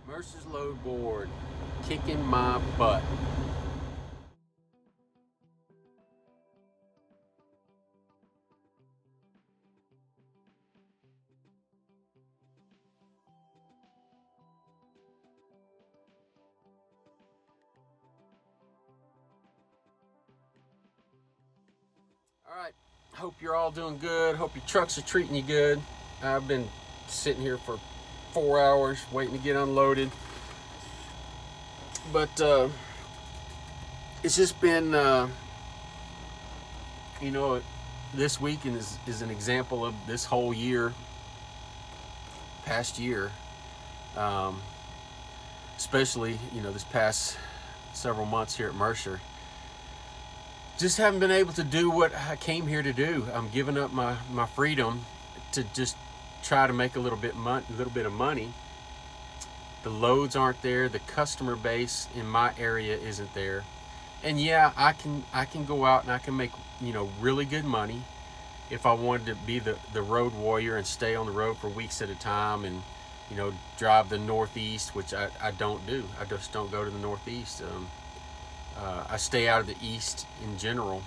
Mercer's load board, kicking my butt. All right, hope you're all doing good. Hope your trucks are treating you good. I've been sitting here for 4 hours waiting to get unloaded, but it's just been, you know, this weekend is an example of this whole year, past year, um, especially this past several months here at Mercer. Just haven't been able to do what I came here to do. I'm giving up my freedom to just try to make a little bit of money. The loads aren't there. The customer base in my area isn't there. And yeah, I can go out and I can make really good money if I wanted to be the road warrior and stay on the road for weeks at a time and drive the Northeast, which I don't do. I just don't go to the Northeast. I stay out of the East in general,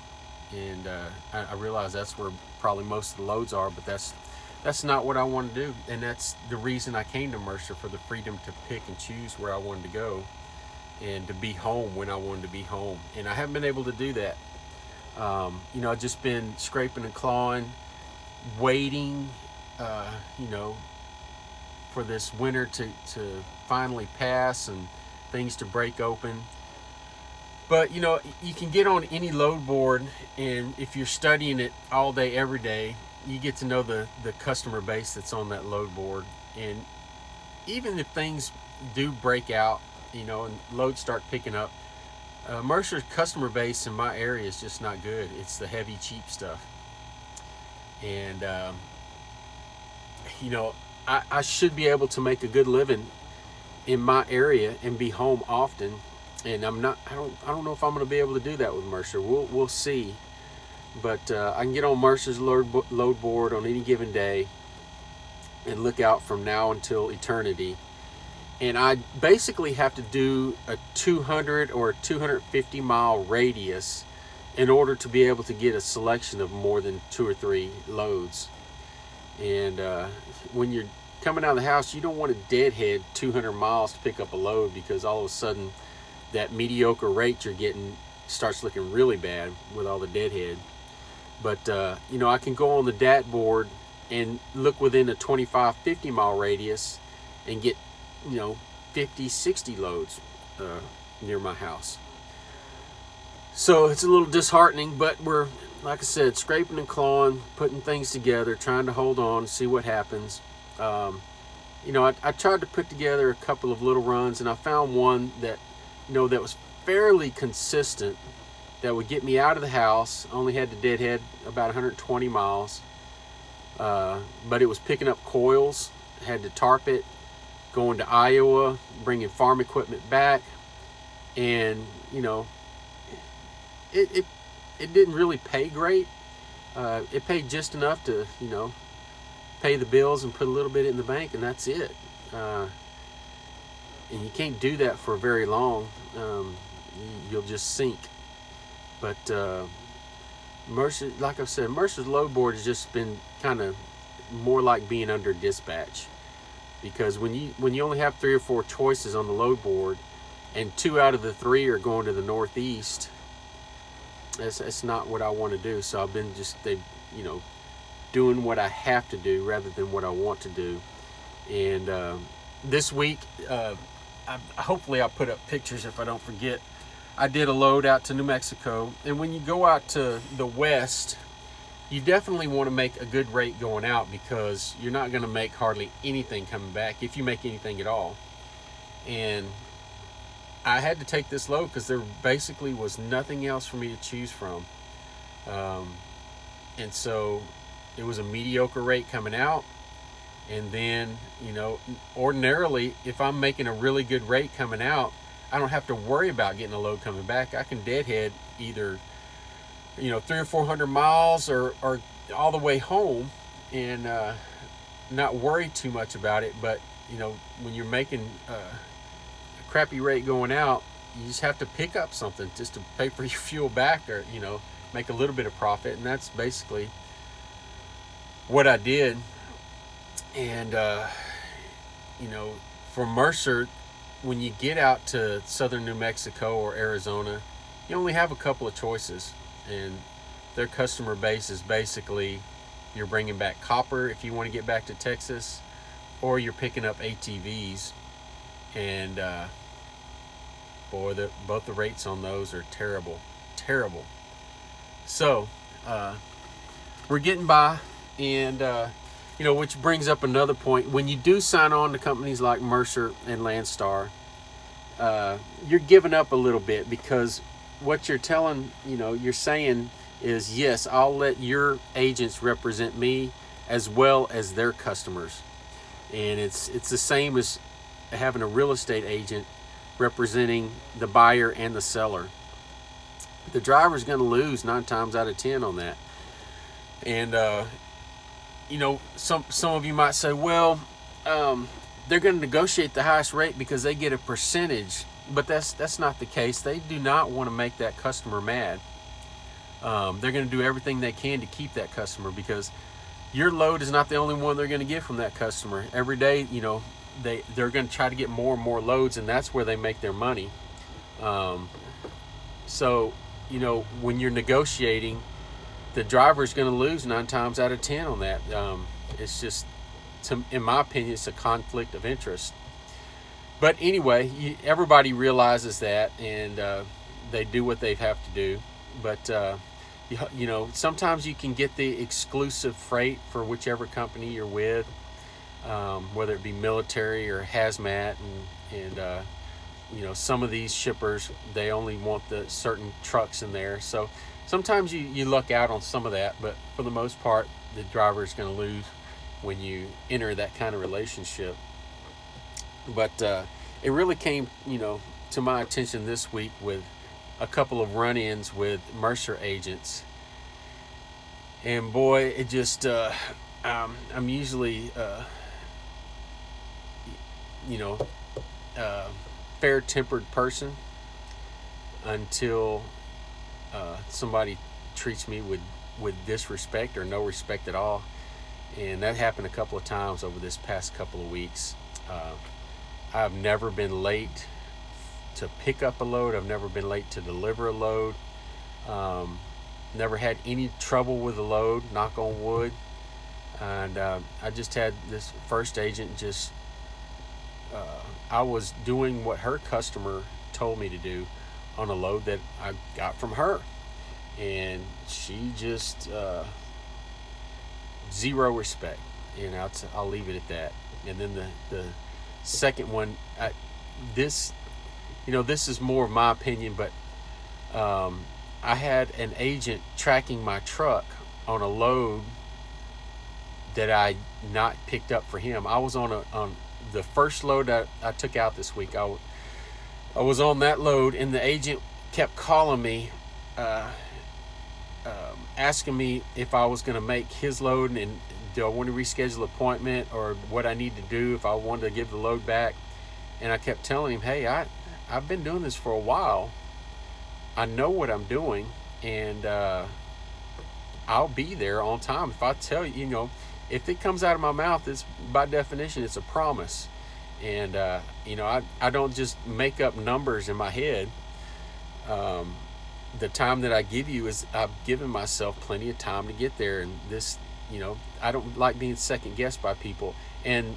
and I realize that's where probably most of the loads are, but that's not what I want to do, and that's the reason I came to Mercer, for the freedom to pick and choose where I wanted to go and to be home when I wanted to be home. And I haven't been able to do that. I've just been scraping and clawing, waiting, for this winter to finally pass and things to break open. But you can get on any load board, and if you're studying it all day, every day, you get to know the customer base that's on that load board. And even if things do break out, and loads start picking up, Mercer's customer base in my area is just not good. It's the heavy, cheap stuff. And I should be able to make a good living in my area and be home often. And I'm not. I don't know if I'm going to be able to do that with Mercer. We'll see. But I can get on Mercer's load board on any given day and look out from now until eternity. And I basically have to do a 200 or a 250 mile radius in order to be able to get a selection of more than 2 or 3 loads. And when you're coming out of the house, you don't want to deadhead 200 miles to pick up a load, because all of a sudden that mediocre rate you're getting starts looking really bad with all the deadhead. But I can go on the DAT board and look within a 25-50 mile radius and get 50-60 loads near my house. So it's a little disheartening, but we're, like I said, scraping and clawing, putting things together, trying to hold on, see what happens. I tried to put together a couple of little runs, and I found one that that was fairly consistent, that would get me out of the house. Only had to deadhead about 120 miles, but it was picking up coils. Had to tarp it, going to Iowa, bringing farm equipment back, and it didn't really pay great. It paid just enough to pay the bills and put a little bit in the bank, and that's it. And you can't do that for very long. You'll just sink. But Mercer, like I said, Mercer's load board has just been kind of more like being under dispatch, because when you only have 3 or 4 choices on the load board, and 2 out of the 3 are going to the Northeast, that's not what I want to do. So I've been doing what I have to do rather than what I want to do. And this week, hopefully I'll put up pictures if I don't forget. I did a load out to New Mexico, and when you go out to the west, you definitely want to make a good rate going out, because you're not going to make hardly anything coming back, if you make anything at all. And I had to take this load because there basically was nothing else for me to choose from. And so it was a mediocre rate coming out. And then, ordinarily, if I'm making a really good rate coming out, I don't have to worry about getting a load coming back. I can deadhead either, 300 or 400 miles or all the way home, and not worry too much about it. But, when you're making crappy rate going out, you just have to pick up something just to pay for your fuel back, or make a little bit of profit. And that's basically what I did. And for Mercer, when you get out to southern New Mexico or Arizona, you only have a couple of choices, and their customer base is basically, you're bringing back copper if you want to get back to Texas, or you're picking up ATVs. And boy, both the rates on those are terrible. So we're getting by. And which brings up another point. When you do sign on to companies like Mercer and Landstar, you're giving up a little bit, because what you're you're saying is, yes, I'll let your agents represent me as well as their customers. And it's the same as having a real estate agent representing the buyer and the seller. The driver's going to lose 9 times out of 10 on that. And some of you might say, well, they're going to negotiate the highest rate because they get a percentage. But that's not the case. They do not want to make that customer mad. They're going to do everything they can to keep that customer, because your load is not the only one they're going to get from that customer. Every day, they're going to try to get more and more loads, and that's where they make their money. So when you're negotiating, the driver's going to lose 9 times out of 10 on that. It's just, in my opinion, it's a conflict of interest. But anyway, everybody realizes that, and they do what they have to do. But sometimes you can get the exclusive freight for whichever company you're with, whether it be military or hazmat, and some of these shippers, they only want the certain trucks in there. So sometimes you luck out on some of that, but for the most part, the driver is going to lose when you enter that kind of relationship. But it really came, to my attention this week with a couple of run-ins with Mercer agents. And boy, it just, I'm usually, fair-tempered person until somebody treats me with disrespect or no respect at all. And that happened a couple of times over this past couple of weeks. I've never been late to pick up a load. I've never been late to deliver a load. Never had any trouble with a load, knock on wood. And I just had this first agent I was doing what her customer told me to do on a load that I got from her. And she just, zero respect. And I'll leave it at that. And then the second one, this is more of my opinion, but I had an agent tracking my truck on a load that I not picked up for him. I was on the first load I took out this week. I was on that load, and the agent kept calling me, asking me if I was going to make his load, and do I want to reschedule an appointment, or what I need to do if I wanted to give the load back. And I kept telling him, hey, I've been doing this for a while. I know what I'm doing, and I'll be there on time. If I tell you, if it comes out of my mouth, it's by definition, it's a promise. And I don't just make up numbers in my head. The time that I give you is, I've given myself plenty of time to get there. And this, I don't like being second guessed by people. And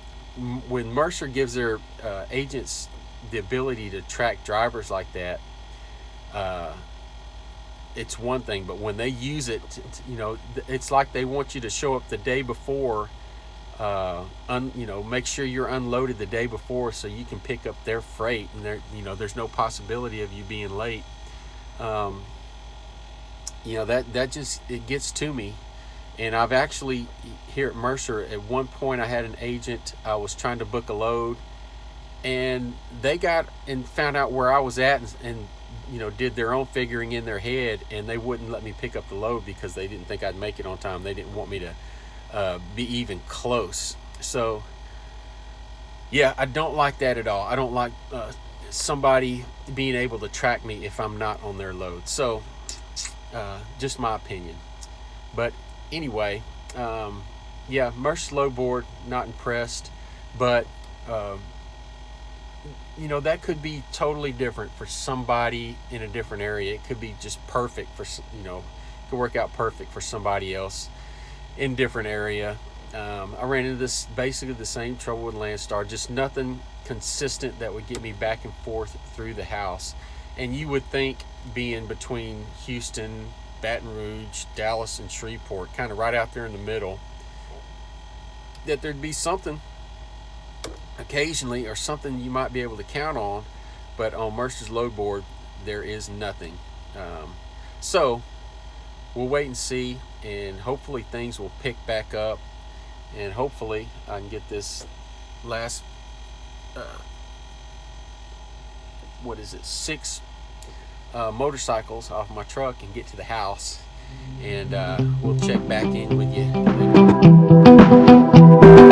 when Mercer gives their agents the ability to track drivers like that, it's one thing. But when they use it, it's like they want you to show up the day before, make sure you're unloaded the day before so you can pick up their freight, and there's no possibility of you being late. That just, it gets to me. And I've actually, here at Mercer, at one point I had an agent, I was trying to book a load, and they got and found out where I was at, and did their own figuring in their head, and they wouldn't let me pick up the load because they didn't think I'd make it on time. They didn't want me to be even close. So yeah, I don't like that at all. I don't like somebody being able to track me if I'm not on their load. So just my opinion. But anyway, yeah, Mercer load board, not impressed, but that could be totally different for somebody in a different area. It could be just perfect for, could work out perfect for somebody else in a different area. I ran into this basically the same trouble with Landstar, just nothing consistent that would get me back and forth through the house. And you would think, being between Houston, Baton Rouge, Dallas, and Shreveport, kind of right out there in the middle, that there'd be something occasionally, or something you might be able to count on. But on Mercer's load board, there is nothing. So we'll wait and see, and hopefully things will pick back up, and hopefully I can get this last 6 motorcycles off my truck and get to the house, and we'll check back in with you later.